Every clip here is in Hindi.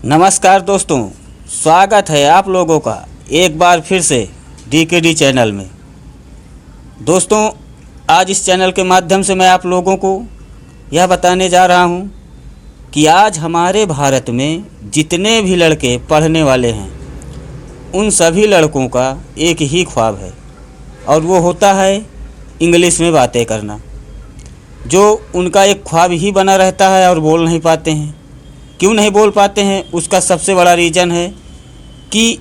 नमस्कार दोस्तों, स्वागत है आप लोगों का एक बार फिर से DKD चैनल में। दोस्तों, आज इस चैनल के माध्यम से मैं आप लोगों को यह बताने जा रहा हूं कि आज हमारे भारत में जितने भी लड़के पढ़ने वाले हैं उन सभी लड़कों का एक ही ख्वाब है और वो होता है इंग्लिश में बातें करना। जो उनका एक ख्वाब ही बना रहता है और बोल नहीं पाते हैं। क्यों नहीं बोल पाते हैं? उसका सबसे बड़ा रीज़न है कि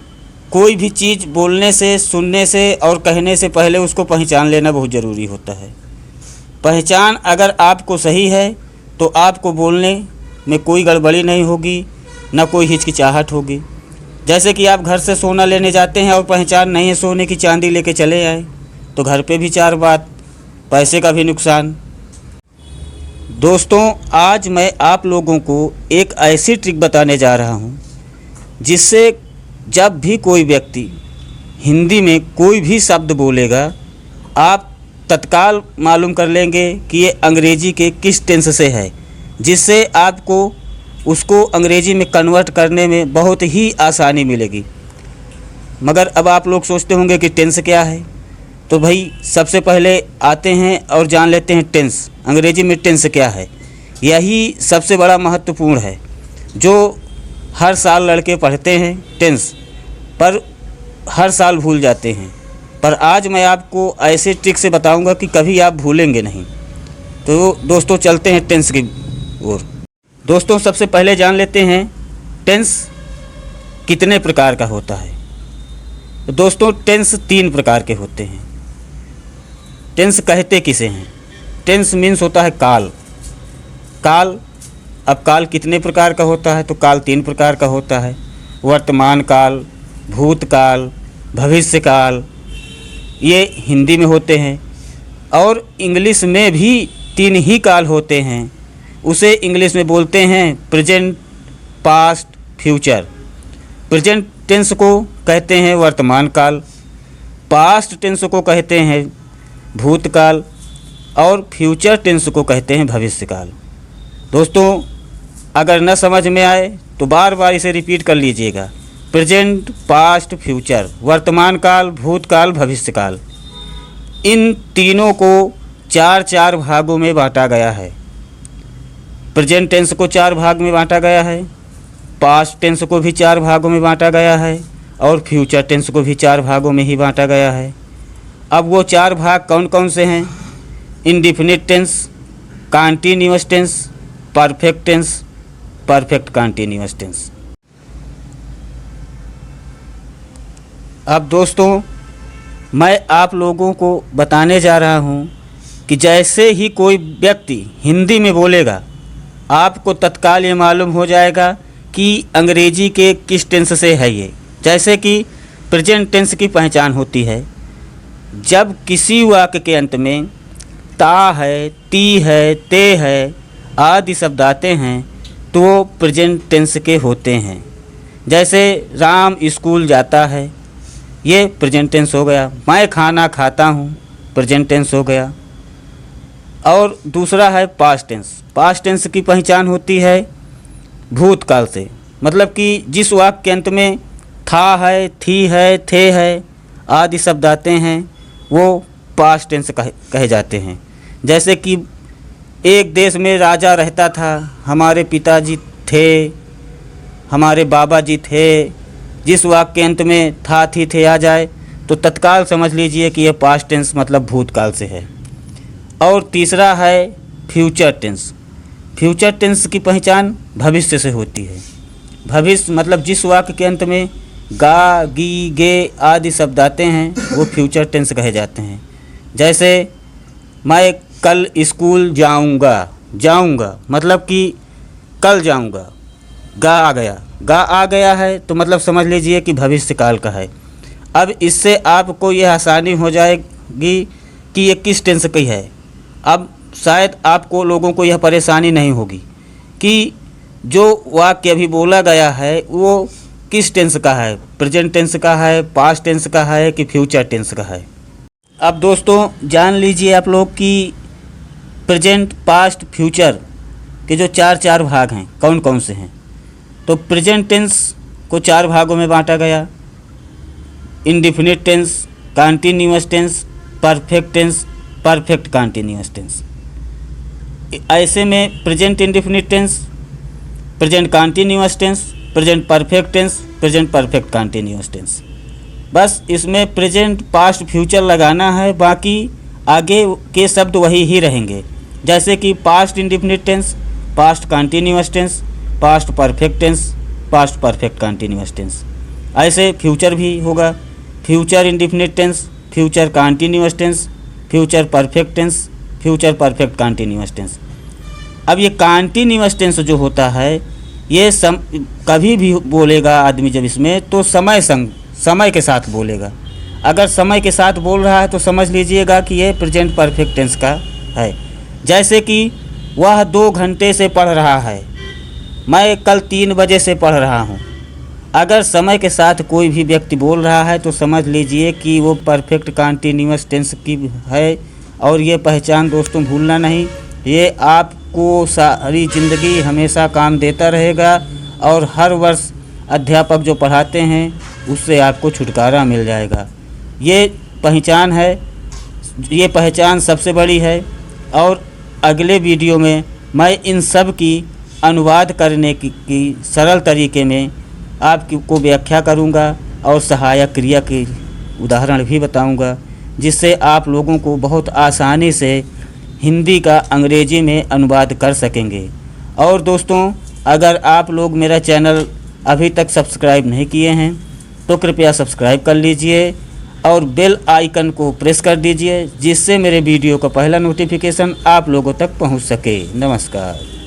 कोई भी चीज़ बोलने से, सुनने से और कहने से पहले उसको पहचान लेना बहुत ज़रूरी होता है। पहचान अगर आपको सही है तो आपको बोलने में कोई गड़बड़ी नहीं होगी, ना कोई हिचकिचाहट होगी। जैसे कि आप घर से सोना लेने जाते हैं और पहचान नहीं है सोने की, चांदी लेके चले आए तो घर पे भी चार बात, पैसे का भी नुकसान। दोस्तों, आज मैं आप लोगों को एक ऐसी ट्रिक बताने जा रहा हूं जिससे जब भी कोई व्यक्ति हिंदी में कोई भी शब्द बोलेगा आप तत्काल मालूम कर लेंगे कि ये अंग्रेजी के किस टेंस से है, जिससे आपको उसको अंग्रेजी में कन्वर्ट करने में बहुत ही आसानी मिलेगी। मगर अब आप लोग सोचते होंगे कि टेंस क्या है, तो भाई सबसे पहले आते हैं और जान लेते हैं टेंस। अंग्रेजी में टेंस क्या है, यही सबसे बड़ा महत्वपूर्ण है जो हर साल लड़के पढ़ते हैं टेंस, पर हर साल भूल जाते हैं। पर आज मैं आपको ऐसे ट्रिक से बताऊंगा कि कभी आप भूलेंगे नहीं। तो दोस्तों, चलते हैं टेंस की ओर। दोस्तों, सबसे पहले जान लेते हैं टेंस कितने प्रकार का होता है। तो दोस्तों, टेंस 3 प्रकार के होते हैं। टेंस कहते किसे हैं? टेंस मीन्स होता है काल। काल, अब काल कितने प्रकार का होता है? तो काल 3 प्रकार का होता है। वर्तमान काल, भूतकाल, भविष्य काल, ये हिंदी में होते हैं। और इंग्लिश में भी 3 ही काल होते हैं। उसे इंग्लिश में बोलते हैं present, past, future. Present tense को कहते हैं वर्तमान काल, पास्ट टेंस को कहते हैं भूतकाल और फ्यूचर टेंस को कहते हैं भविष्यकाल। दोस्तों, अगर न समझ में आए तो बार बार इसे रिपीट कर लीजिएगा। प्रेजेंट, पास्ट, फ्यूचर, वर्तमान काल, भूतकाल, भविष्यकाल। इन तीनों को 4 भागों में बांटा गया है। प्रेजेंट टेंस को 4 भाग में बांटा गया है, पास्ट टेंस को भी 4 भागों में बांटा गया है और फ्यूचर टेंस को भी 4 भागों में ही बांटा गया है। अब वो 4 भाग कौन कौन से हैं? Indefinite tense, continuous tense, perfect tense, perfect continuous tense. अब दोस्तों, मैं आप लोगों को बताने जा रहा हूँ कि जैसे ही कोई व्यक्ति हिंदी में बोलेगा आपको तत्काल ये मालूम हो जाएगा कि अंग्रेजी के किस टेंस से है ये। जैसे कि प्रेजेंट टेंस की पहचान होती है, जब किसी वाक्य के अंत में ता है, ती है, ते है आदि शब्द आते हैं तो वो प्रेजेंट टेंस के होते हैं। जैसे राम स्कूल जाता है, ये प्रेजेंट टेंस हो गया। मैं खाना खाता हूँ, प्रेजेंट टेंस हो गया। और दूसरा है पास्ट टेंस। पास्ट टेंस की पहचान होती है भूतकाल से, मतलब कि जिस वाक्य के अंत में था है, थी है, थे है आदि शब्द आते हैं वो पास्ट टेंस कहे जाते हैं। जैसे कि एक देश में राजा रहता था, हमारे पिताजी थे, हमारे बाबा जी थे। जिस वाक्य के अंत में था, थी, थे आ जाए तो तत्काल समझ लीजिए कि यह पास्ट टेंस मतलब भूतकाल से है। और तीसरा है फ्यूचर टेंस। फ्यूचर टेंस की पहचान भविष्य से होती है। भविष्य मतलब जिस वाक्य के अंत में गा, गी, गे आदि शब्द आते हैं वो फ्यूचर टेंस कहे जाते हैं। जैसे मैं कल स्कूल जाऊंगा, जाऊंगा मतलब कि कल जाऊंगा। गा आ गया, गा आ गया है तो मतलब समझ लीजिए कि भविष्य काल का है। अब इससे आपको यह आसानी हो जाएगी कि ये किस टेंस की है। अब शायद आपको लोगों को यह परेशानी नहीं होगी कि जो वाक्य अभी बोला गया है वो किस टेंस का है, प्रेजेंट टेंस का है, पास्ट टेंस का है कि फ्यूचर टेंस का है। अब दोस्तों, जान लीजिए आप लोग कि प्रेजेंट, पास्ट, फ्यूचर के जो 4 भाग हैं कौन कौन से हैं। तो प्रेजेंट टेंस को 4 भागों में बांटा गया, indefinite tense, continuous tense, perfect tense, perfect continuous tense. ऐसे में present indefinite tense, present continuous tense, present perfect tense, present perfect continuous tense. बस इसमें प्रेजेंट, पास्ट, फ्यूचर लगाना है, बाकी आगे के शब्द वही ही रहेंगे। जैसे कि past indefinite tense, past continuous tense, past perfect tense, past perfect continuous tense. ऐसे फ्यूचर भी होगा, future indefinite tense, future continuous tense, future perfect tense, future perfect continuous tense. अब ये कंटीन्यूअस टेंस जो होता है ये कभी भी बोलेगा आदमी जब इसमें तो समय के साथ बोलेगा। अगर समय के साथ बोल रहा है तो समझ लीजिएगा कि ये प्रेजेंट परफेक्ट टेंस का है। जैसे कि वह 2 घंटे से पढ़ रहा है, मैं कल 3 बजे से पढ़ रहा हूँ। अगर समय के साथ कोई भी व्यक्ति बोल रहा है तो समझ लीजिए कि वो परफेक्ट कंटीन्यूअस टेंस की है। और ये पहचान दोस्तों भूलना नहीं, ये आपको सारी ज़िंदगी हमेशा काम देता रहेगा और हर वर्ष अध्यापक जो पढ़ाते हैं उससे आपको छुटकारा मिल जाएगा। ये पहचान है, ये पहचान सबसे बड़ी है। और अगले वीडियो में मैं इन सब की अनुवाद करने की सरल तरीके में आपको व्याख्या करूंगा और सहायक क्रिया के उदाहरण भी बताऊंगा, जिससे आप लोगों को बहुत आसानी से हिंदी का अंग्रेजी में अनुवाद कर सकेंगे। और दोस्तों, अगर आप लोग मेरा चैनल अभी तक सब्सक्राइब नहीं किए हैं तो कृपया सब्सक्राइब कर लीजिए और बेल आइकन को प्रेस कर दीजिए, जिससे मेरे वीडियो का पहला नोटिफिकेशन आप लोगों तक पहुंच सके। नमस्कार।